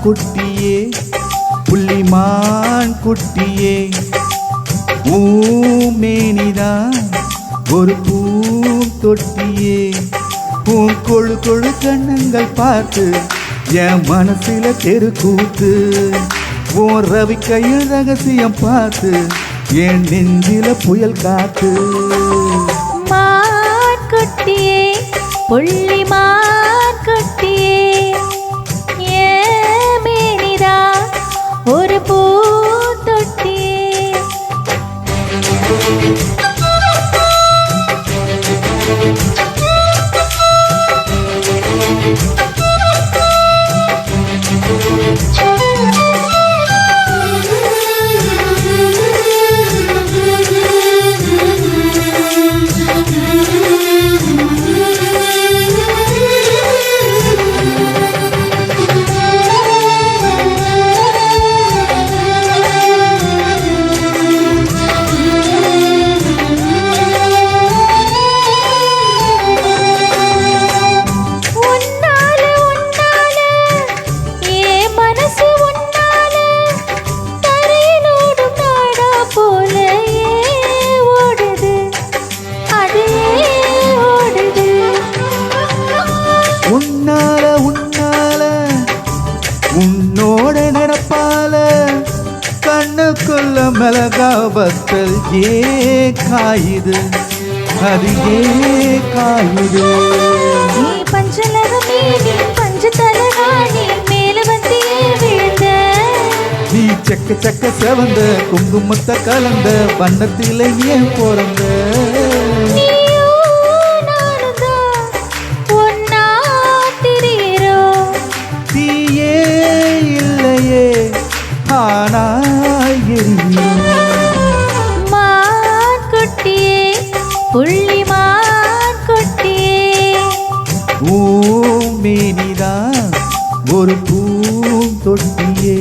குட்டியே புள்ளிமான் குட்டியே ஊமேனிதான் ஒரு பூந்தொட்டியே உன் கொழு கொழு கண்ணங்கள் பார்த்து என் மனசுல தெருக்கூத்து உன் ரவி கையில் ரகசியம் பார்த்து என் நெஞ்சில புயல் காத்து மான் குட்டியே புள்ளிமான் குட்டியே ஏன் மேனிதான் ஒரு பூந்தொட்டியே. உன்னோட நிரப்பால கண்ணுக்குள்ள மிளகாவத்தல் ஏ காயுது அது ஏ காயுது பஞ்சலகமே நீ பஞ்ச தலகாணி மேல வந்து விழுந்த நீ செக்க செக்க செவந்த குங்குமத்தை கலந்த வண்ணத்தில ஏன் பிறந்த மான் குட்டியே புள்ளிமான் குட்டியே ஊமேனிதான் ஒரு பூந்தொட்டியே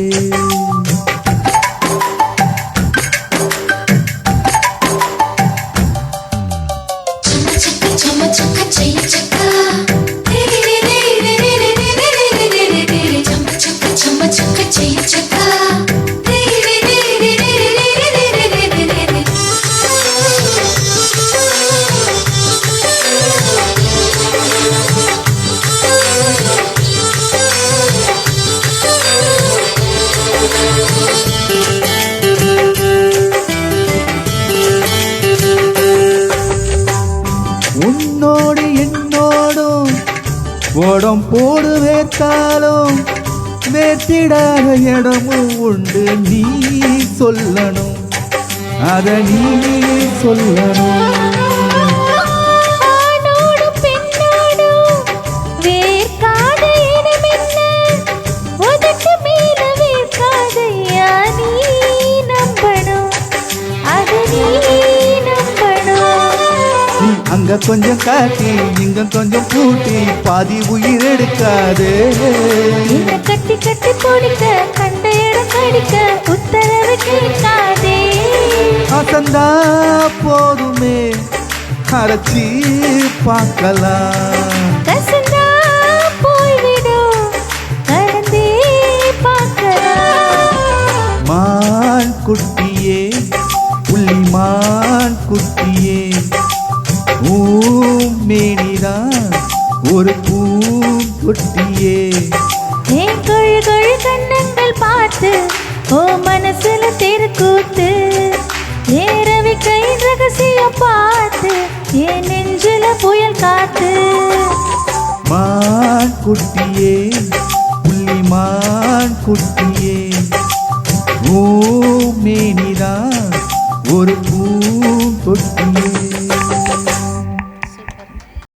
உன்னோடு என்னோடும் ஓடம் போடு வேத்தாலும் வேத்திடாத இடமும் உண்டு நீ சொல்லணும் அத நீ சொல்லணும் அங்க கொஞ்சம் காட்டி இங்க கொஞ்சம் பூட்டி பாதி உயிர் எடுக்காது கட்டி கட்டி போடிக்க கண்ட இடம் கடிக்க உத்தரவு கேட்காதே அசந்தா போதுமே அரைச்சி பார்க்கலாம் கசந்தா போய்விடும் கடந்தே பார்க்கலாம் மான் குட்டியே புள்ளிமான் குட்டியே ஊமேனிதான் ஒரு பூந்தொட்டியே என் கொழு கொழு கண்ணங்கள் பார்த்து ஓ மனசுல தெருக்கூத்து ஏன் ரவி கை ரகசியம் பார்த்து என் நெஞ்சில புயல் காத்து மான் குட்டியே புள்ளிமான் குட்டியே ஊமேனி